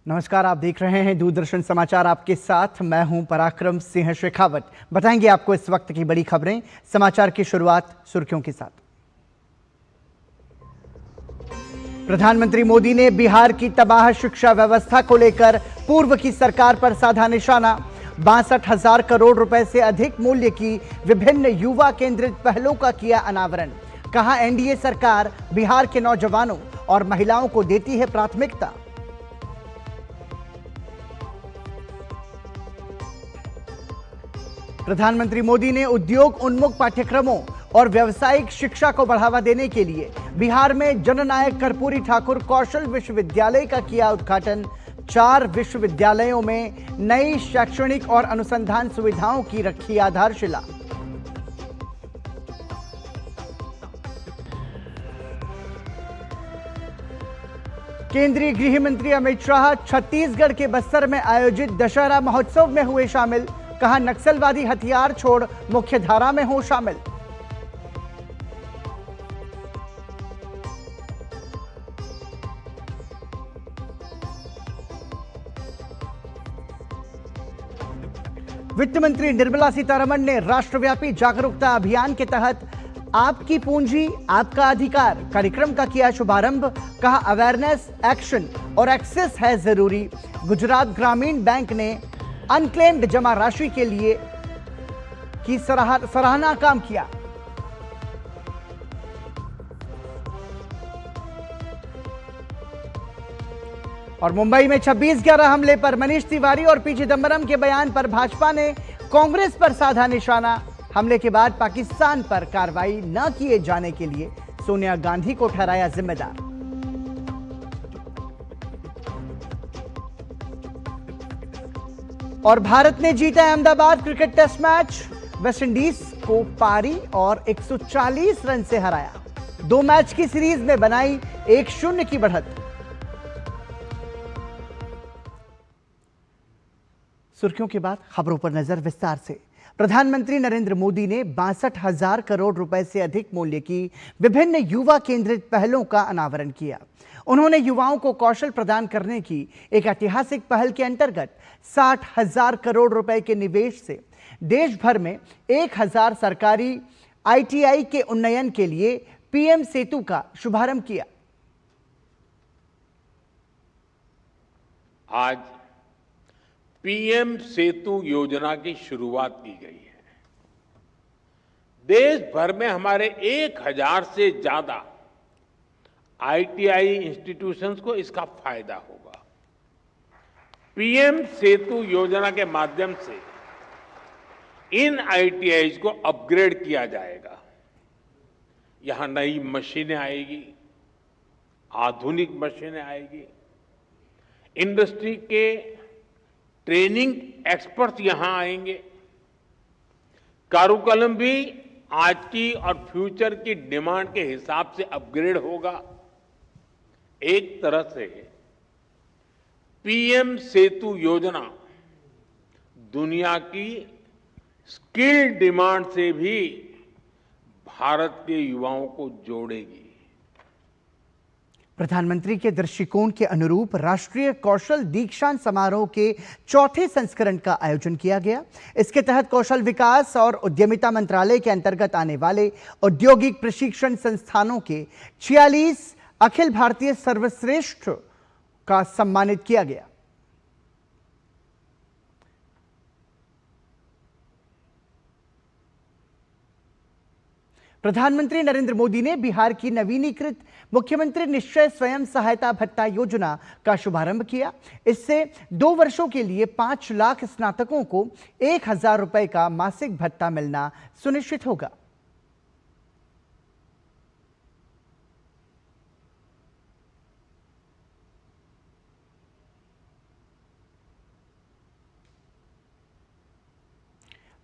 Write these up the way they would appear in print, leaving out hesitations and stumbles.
नमस्कार, आप देख रहे हैं दूरदर्शन समाचार। आपके साथ मैं हूं पराक्रम सिंह शेखावत। बताएंगे आपको इस वक्त की बड़ी खबरें। समाचार की शुरुआत सुर्खियों के साथ। प्रधानमंत्री मोदी ने बिहार की तबाह शिक्षा व्यवस्था को लेकर पूर्व की सरकार पर साधा निशाना। 62,000 करोड़ रुपए से अधिक मूल्य की विभिन्न युवा केंद्रित पहलों का किया अनावरण। कहा, एनडीए सरकार बिहार के नौजवानों और महिलाओं को देती है प्राथमिकता। प्रधानमंत्री मोदी ने उद्योग उन्मुख पाठ्यक्रमों और व्यावसायिक शिक्षा को बढ़ावा देने के लिए बिहार में जननायक कर्पूरी ठाकुर कौशल विश्वविद्यालय का किया उद्घाटन। 4 विश्वविद्यालयों में नई शैक्षणिक और अनुसंधान सुविधाओं की रखी आधारशिला। केंद्रीय गृह मंत्री अमित शाह छत्तीसगढ़ के बस्तर में आयोजित दशहरा महोत्सव में हुए शामिल। कहा, नक्सलवादी हथियार छोड़ मुख्यधारा में हो शामिल। वित्त मंत्री निर्मला सीतारमण ने राष्ट्रव्यापी जागरूकता अभियान के तहत आपकी पूंजी आपका अधिकार कार्यक्रम का किया शुभारंभ। कहा, अवेयरनेस, एक्शन और एक्सेस है जरूरी। गुजरात ग्रामीण बैंक ने अनक्लेम्ड जमा राशि के लिए की सराहना काम किया। और मुंबई में 26/11 हमले पर मनीष तिवारी और पी चिदंबरम के बयान पर भाजपा ने कांग्रेस पर साधा निशाना। हमले के बाद पाकिस्तान पर कार्रवाई न किए जाने के लिए सोनिया गांधी को ठहराया जिम्मेदार। और भारत ने जीता Ahmedabad cricket test match. West Indies को पारी और 140 रन से हराया। 2 मैच की सीरीज में बनाई 1-0 की बढ़त। सुर्खियों के बाद खबरों पर नजर विस्तार से। प्रधानमंत्री नरेंद्र मोदी ने 62,000 करोड़ रुपए से अधिक मूल्य की विभिन्न युवा केंद्रित पहलों का अनावरण किया। उन्होंने युवाओं को कौशल प्रदान करने की एक ऐतिहासिक पहल के अंतर्गत 60,000 करोड़ रुपए के निवेश से देश भर में 1,000 सरकारी आईटीआई के उन्नयन के लिए पीएम सेतु का शुभारंभ किया। आज पीएम सेतु योजना की शुरुआत की गई है। देश भर में हमारे 1,000 से ज्यादा आईटीआई इंस्टीट्यूशंस को इसका फायदा होगा। पीएम सेतु योजना के माध्यम से इन आईटीआईज को अपग्रेड किया जाएगा। यहां नई मशीनें आएगी, आधुनिक मशीनें आएगी। इंडस्ट्री के ट्रेनिंग एक्सपर्ट्स यहां आएंगे। कारुकलम भी आज की और फ्यूचर की डिमांड के हिसाब से अपग्रेड होगा। एक तरह से पीएम सेतु योजना दुनिया की स्किल डिमांड से भी भारत के युवाओं को जोड़ेगी। प्रधानमंत्री के दृष्टिकोण के अनुरूप राष्ट्रीय कौशल दीक्षांत समारोह के 4थे संस्करण का आयोजन किया गया। इसके तहत कौशल विकास और उद्यमिता मंत्रालय के अंतर्गत आने वाले औद्योगिक प्रशिक्षण संस्थानों के 46 अखिल भारतीय सर्वश्रेष्ठ का सम्मानित किया गया। प्रधानमंत्री नरेंद्र मोदी ने बिहार की नवीनीकृत मुख्यमंत्री निश्चय स्वयं सहायता भत्ता योजना का शुभारंभ किया। इससे 2 वर्षों के लिए 5 लाख स्नातकों को 1,000 रुपए का मासिक भत्ता मिलना सुनिश्चित होगा।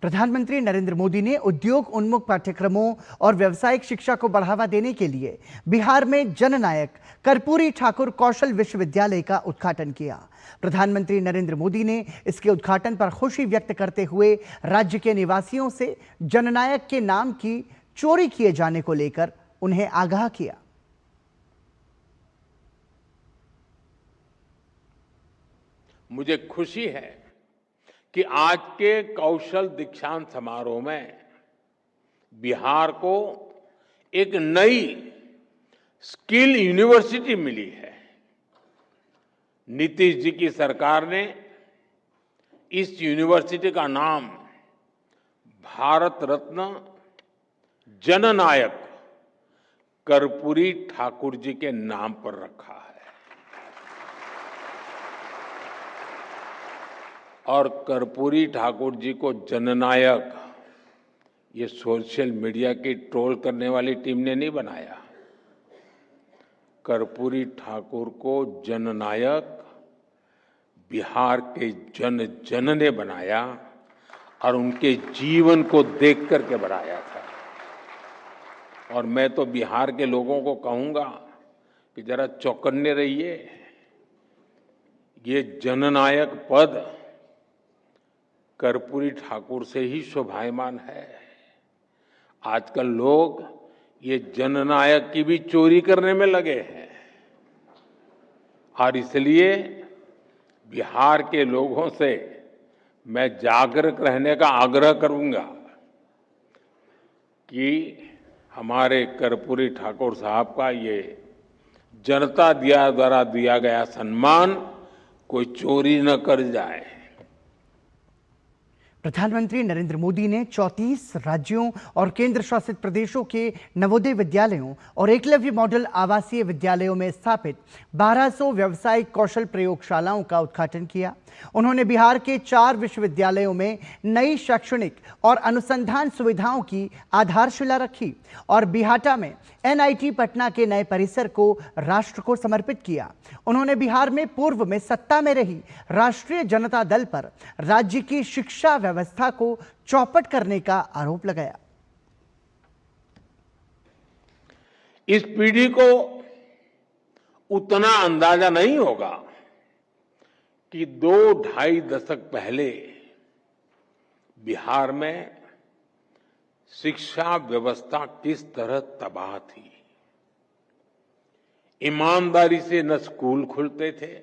प्रधानमंत्री नरेंद्र मोदी ने उद्योग उन्मुख पाठ्यक्रमों और व्यावसायिक शिक्षा को बढ़ावा देने के लिए बिहार में जननायक कर्पूरी ठाकुर कौशल विश्वविद्यालय का उद्घाटन किया। प्रधानमंत्री नरेंद्र मोदी ने इसके उद्घाटन पर खुशी व्यक्त करते हुए राज्य के निवासियों से जननायक के नाम की चोरी किए जाने को लेकर उन्हें आगाह किया। मुझे खुशी है कि आज के कौशल दीक्षांत समारोह में बिहार को एक नई स्किल यूनिवर्सिटी मिली है। नीतीश जी की सरकार ने इस यूनिवर्सिटी का नाम भारत रत्न जननायक कर्पूरी ठाकुर जी के नाम पर रखा है। और कर्पूरी ठाकुर जी को जननायक ये सोशल मीडिया की ट्रोल करने वाली टीम ने नहीं बनाया। कर्पूरी ठाकुर को जननायक बिहार के जन जन ने बनाया और उनके जीवन को देख करके बनाया था। और मैं तो बिहार के लोगों को कहूंगा कि जरा चौकन्ने रहिए। ये जननायक पद कर्पूरी ठाकुर से ही शोभायमान है। आजकल लोग ये जननायक की भी चोरी करने में लगे हैं और इसलिए बिहार के लोगों से मैं जागरूक रहने का आग्रह करूंगा कि हमारे कर्पूरी ठाकुर साहब का ये जनता द्वारा दिया गया सम्मान कोई चोरी न कर जाए। प्रधानमंत्री नरेंद्र मोदी ने 34 राज्यों और केंद्र शासित प्रदेशों के नवोदय विद्यालयों और एकलव्य मॉडल आवासीय विद्यालयों में स्थापित 1200 व्यावसायिक कौशल प्रयोगशालाओं का उद्घाटन किया। उन्होंने बिहार के 4 विश्वविद्यालयों में नई शैक्षणिक और अनुसंधान सुविधाओं की आधारशिला रखी और बिहाटा में एनआईटी पटना के नए परिसर को राष्ट्र को समर्पित किया। उन्होंने बिहार में पूर्व में सत्ता में रही राष्ट्रीय जनता दल पर राज्य की शिक्षा व्यवस्था को चौपट करने का आरोप लगाया। इस पीढ़ी को उतना अंदाजा नहीं होगा कि 2-2.5 दशक पहले बिहार में शिक्षा व्यवस्था किस तरह तबाह थी। ईमानदारी से न स्कूल खुलते थे,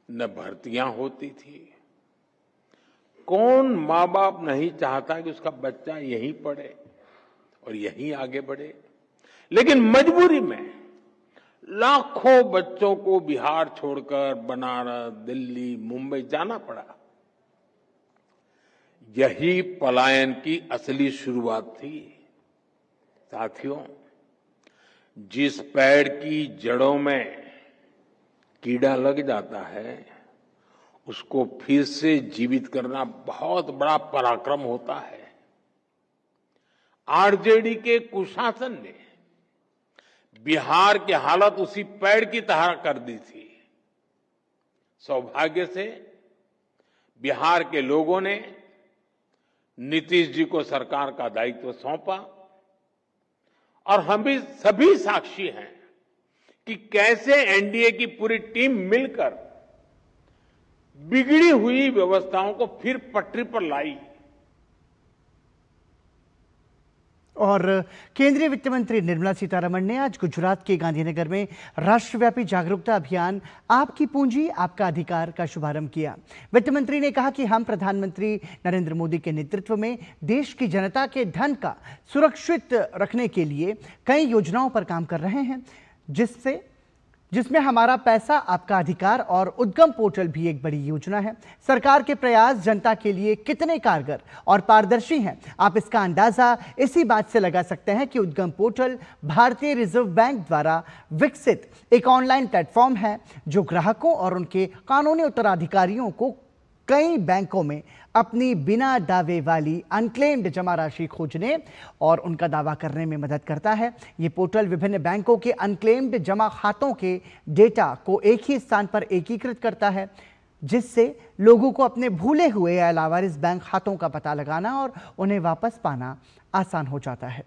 न भर्तियां होती थी। कौन माँ बाप नहीं चाहता कि उसका बच्चा यहीं पढ़े और यहीं आगे बढ़े, लेकिन मजबूरी में लाखों बच्चों को बिहार छोड़कर बनारस, दिल्ली, मुंबई जाना पड़ा। यही पलायन की असली शुरुआत थी। साथियों, जिस पेड़ की जड़ों में कीड़ा लग जाता है उसको फिर से जीवित करना बहुत बड़ा पराक्रम होता है। आरजेडी के कुशासन ने बिहार की हालत उसी पेड़ की तरह कर दी थी। सौभाग्य से बिहार के लोगों ने नीतीश जी को सरकार का दायित्व सौंपा और हम भी सभी साक्षी हैं कि कैसे एनडीए की पूरी टीम मिलकर बिगड़ी हुई व्यवस्थाओं को फिर पटरी पर लाई। और केंद्रीय वित्त मंत्री निर्मला सीतारमण ने आज गुजरात के गांधीनगर में राष्ट्रव्यापी जागरूकता अभियान आपकी पूंजी आपका अधिकार का शुभारंभ किया। वित्त मंत्री ने कहा कि हम प्रधानमंत्री नरेंद्र मोदी के नेतृत्व में देश की जनता के धन का सुरक्षित रखने के लिए कई योजनाओं पर काम कर रहे हैं, जिसमें हमारा पैसा आपका अधिकार और उद्गम पोर्टल भी एक बड़ी योजना है। सरकार के प्रयास जनता के लिए कितने कारगर और पारदर्शी हैं, आप इसका अंदाजा इसी बात से लगा सकते हैं कि उद्गम पोर्टल भारतीय रिजर्व बैंक द्वारा विकसित एक ऑनलाइन प्लेटफॉर्म है जो ग्राहकों और उनके कानूनी उत्तराधिकारियों को कई बैंकों में अपनी बिना दावे वाली अनक्लेम्ड जमा राशि खोजने और उनका दावा करने में मदद करता है। ये पोर्टल विभिन्न बैंकों के अनक्लेम्ड जमा खातों के डेटा को एक ही स्थान पर एकीकृत करता है, जिससे लोगों को अपने भूले हुए या लावारिस बैंक खातों का पता लगाना और उन्हें वापस पाना आसान हो जाता है।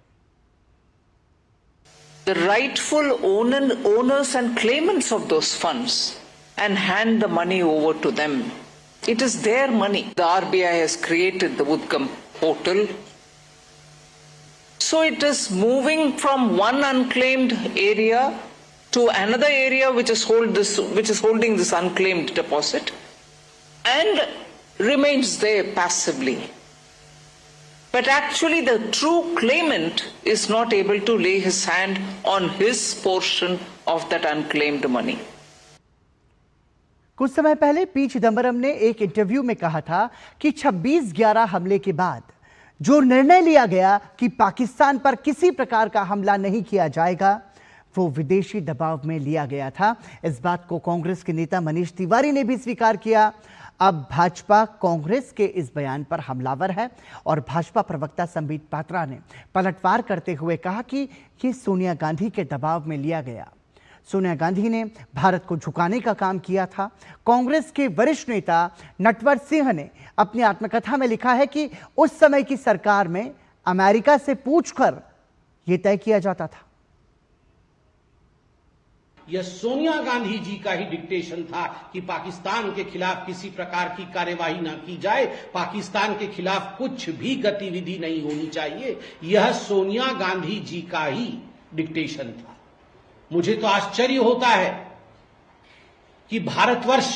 The rightful owners and claimants of those funds and hand the money over to them. It is their money. The RBI has created the Udgam portal. So it is moving from one unclaimed area to another area which is holding this unclaimed deposit and remains there passively. But actually the true claimant is not able to lay his hand on his portion of that unclaimed money. कुछ समय पहले P Chidambaram ने एक interview में कहा था कि 26/11 हमले के बाद जो निर्णय लिया गया कि पाकिस्तान पर किसी प्रकार का हमला नहीं किया जाएगा, वो विदेशी दबाव में लिया गया था। इस बात को कांग्रेस के नेता मनीष तिवारी ने भी स्वीकार किया। अब भाजपा कांग्रेस के इस बयान पर हमलावर है और भाजपा प्रवक्ता संबित पात्रा ने पलटवार करते हुए कहा कि ये सोनिया गांधी के दबाव में लिया गया। सोनिया गांधी ने भारत को झुकाने का काम किया था। कांग्रेस के वरिष्ठ नेता नटवर सिंह ने अपनी आत्मकथा में लिखा है कि उस समय की सरकार में अमेरिका से पूछकर यह तय किया जाता था। यह सोनिया गांधी जी का ही डिक्टेशन था कि पाकिस्तान के खिलाफ किसी प्रकार की कार्यवाही न की जाए, पाकिस्तान के खिलाफ कुछ भी गतिविधि नहीं होनी चाहिए। यह सोनिया गांधी जी का ही डिक्टेशन था। मुझे तो आश्चर्य होता है कि भारतवर्ष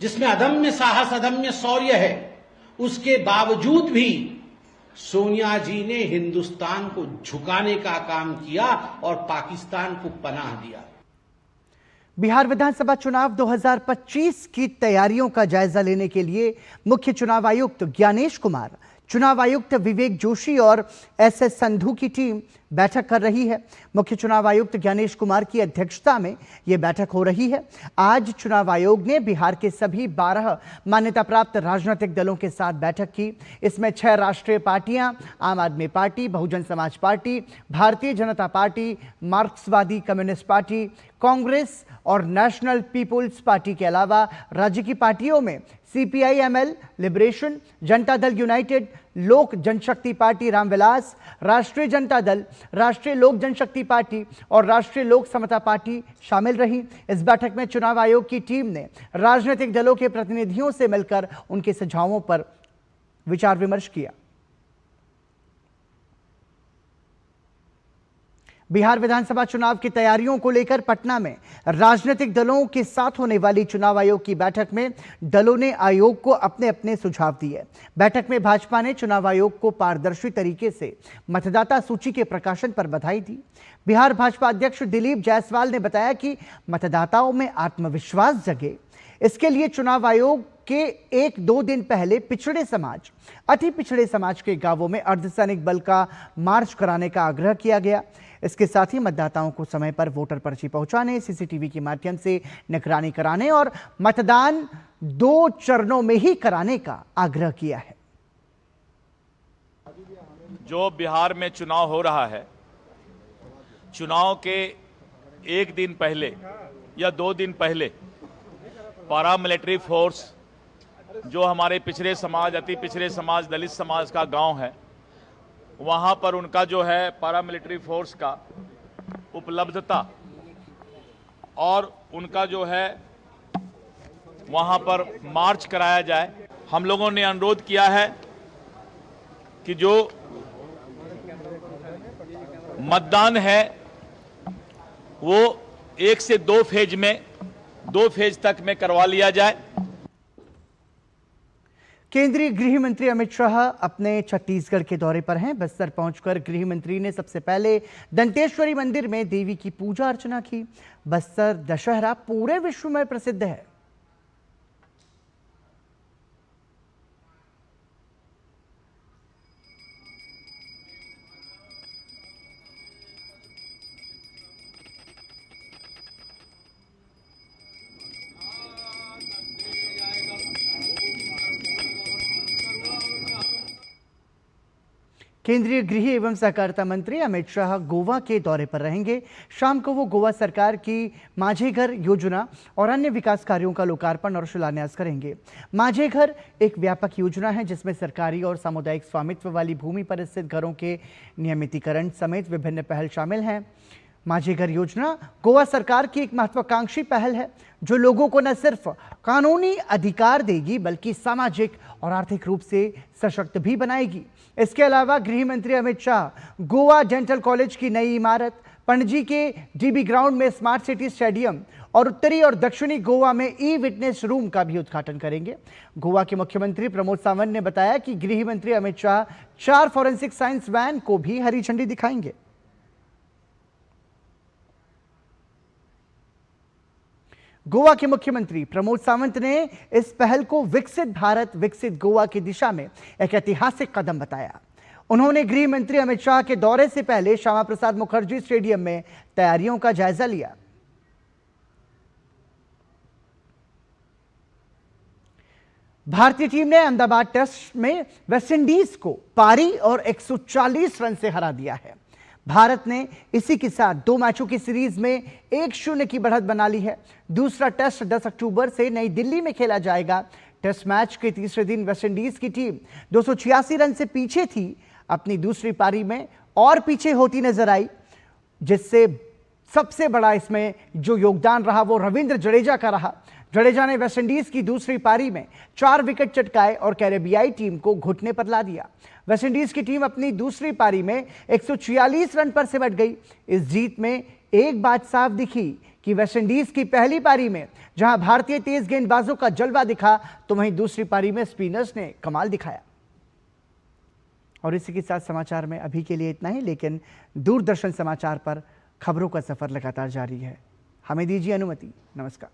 जिसमें अदम्य साहस, अदम्य शौर्य है, उसके बावजूद भी सोनिया जी ने हिंदुस्तान को झुकाने का काम किया और पाकिस्तान को पनाह दिया। बिहार विधानसभा चुनाव 2025 की तैयारियों का जायजा लेने के लिए मुख्य चुनाव आयुक्त ज्ञानेश कुमार, चुनाव आयुक्त विवेक जोशी और एसएस संधू की टीम बैठक कर रही है। मुख्य चुनाव आयुक्त ज्ञानेश कुमार की अध्यक्षता में यह बैठक हो रही है। आज चुनाव आयोग ने बिहार के सभी 12 मान्यता प्राप्त राजनीतिक दलों के साथ बैठक की। इसमें 6 राष्ट्रीय पार्टियां, आम आदमी party, Bahujan Samaj party, Bharatiya Janata party, मार्क्सवादी कम्युनिस्ट पार्टी, कांग्रेस और नेशनल पीपुल्स पार्टी के अलावा राज्य की पार्टियों में CPI-ML, liberation, Janata Dal United, लोक जनशक्ति पार्टी रामविलास, राष्ट्रीय जनता दल, राष्ट्रीय लोक जनशक्ति पार्टी और राष्ट्रीय लोक समता पार्टी शामिल रही। इस बैठक में चुनाव आयोग की टीम ने राजनीतिक दलों के प्रतिनिधियों से मिलकर उनके सुझावों पर विचार विमर्श किया। बिहार विधानसभा चुनाव की तैयारियों को लेकर पटना में राजनीतिक दलों के साथ होने वाली चुनाव आयोग की बैठक में दलों ने आयोग को अपने अपने सुझाव दिए। बैठक में भाजपा ने चुनाव आयोग को पारदर्शी तरीके से मतदाता सूची के प्रकाशन पर बधाई दी। बिहार भाजपा अध्यक्ष दिलीप जायसवाल ने बताया कि मतदाताओं में आत्मविश्वास जगे, इसके लिए चुनाव आयोग के 1-2 दिन पहले पिछड़े समाज, अति पिछड़े समाज के गांवों में अर्धसैनिक बल का मार्च कराने का आग्रह किया गया। इसके साथ ही मतदाताओं को समय पर वोटर पर्ची पहुंचाने, सीसीटीवी के माध्यम से निगरानी कराने और मतदान 2 चरणों में ही कराने का आग्रह किया है। जो बिहार में चुनाव हो रहा है, चुनाव के 1 दिन पहले या 2 दिन पहले पैरामिलिट्री फोर्स जो हमारे पिछड़े समाज, अति पिछड़े समाज, दलित समाज का गांव है, वहां पर उनका जो है पैरामिलिट्री फोर्स का उपलब्धता और उनका जो है वहां पर मार्च कराया जाए। हम लोगों ने अनुरोध किया है कि जो मतदान है वो 1 से 2 फेज में, 2 फेज तक में करवा लिया जाए। केंद्रीय गृह मंत्री अमित शाह अपने छत्तीसगढ़ के दौरे पर हैं। बस्तर पहुंचकर गृह मंत्री ने सबसे पहले दंतेश्वरी मंदिर में देवी की पूजा अर्चना की। बस्तर दशहरा पूरे विश्व में प्रसिद्ध है। केंद्रीय गृह एवं सहकारिता मंत्री अमित शाह गोवा के दौरे पर रहेंगे। शाम को वो गोवा सरकार की माझे घर योजना और अन्य विकास कार्यों का लोकार्पण और शिलान्यास करेंगे। माझे घर एक व्यापक योजना है जिसमें सरकारी और सामुदायिक स्वामित्व वाली भूमि पर स्थित घरों के नियमितीकरण समेत विभिन्न पहल शामिल हैं। माझे घर योजना गोवा सरकार की एक महत्वाकांक्षी पहल है जो लोगों को न सिर्फ कानूनी अधिकार देगी बल्कि सामाजिक और आर्थिक रूप से सशक्त भी बनाएगी। इसके अलावा गृह मंत्री अमित शाह गोवा डेंटल कॉलेज की नई इमारत, पणजी के डीबी ग्राउंड में स्मार्ट सिटी स्टेडियम और उत्तरी और दक्षिणी गोवा में ई विटनेस रूम का भी उद्घाटन करेंगे। गोवा के मुख्यमंत्री प्रमोद सावंत ने बताया कि गृह मंत्री Amit Shah 4 forensic science van को भी हरी झंडी दिखाएंगे। गोवा के मुख्यमंत्री प्रमोद सावंत ने इस पहल को विकसित भारत विकसित गोवा की दिशा में एक ऐतिहासिक कदम बताया। उन्होंने गृह मंत्री अमित शाह के दौरे से पहले श्यामा प्रसाद मुखर्जी स्टेडियम में तैयारियों का जायजा लिया। भारतीय टीम ने अहमदाबाद टेस्ट में वेस्टइंडीज को पारी और 140 रन से हरा दिया है। भारत ने इसी के साथ 2 मैचों की सीरीज में 1-0 की बढ़त बना ली है। दूसरा टेस्ट 10 अक्टूबर से नई दिल्ली में खेला जाएगा। टेस्ट मैच के तीसरे दिन वेस्टइंडीज की टीम 286 रन से पीछे थी। अपनी दूसरी पारी में और पीछे होती नजर आई, जिससे सबसे बड़ा इसमें जो योगदान रहा वो रविंद्र जडेजा का रहा। जडेजा ने वेस्टइंडीज की दूसरी पारी में 4 विकेट चटकाए और कैरेबियाई टीम को घुटने पर ला दिया। वेस्टइंडीज की टीम अपनी दूसरी पारी में 146 रन पर सिमट गई। इस जीत में एक बात साफ दिखी कि वेस्टइंडीज की पहली पारी में जहां भारतीय तेज गेंदबाजों का जलवा दिखा, तो वहीं दूसरी पारी में स्पिनर्स ने कमाल दिखाया। और इसी के साथ समाचार में अभी के लिए इतना ही, लेकिन दूरदर्शन समाचार पर खबरों का सफर लगातार जारी है। हमें दीजिए अनुमति। नमस्कार।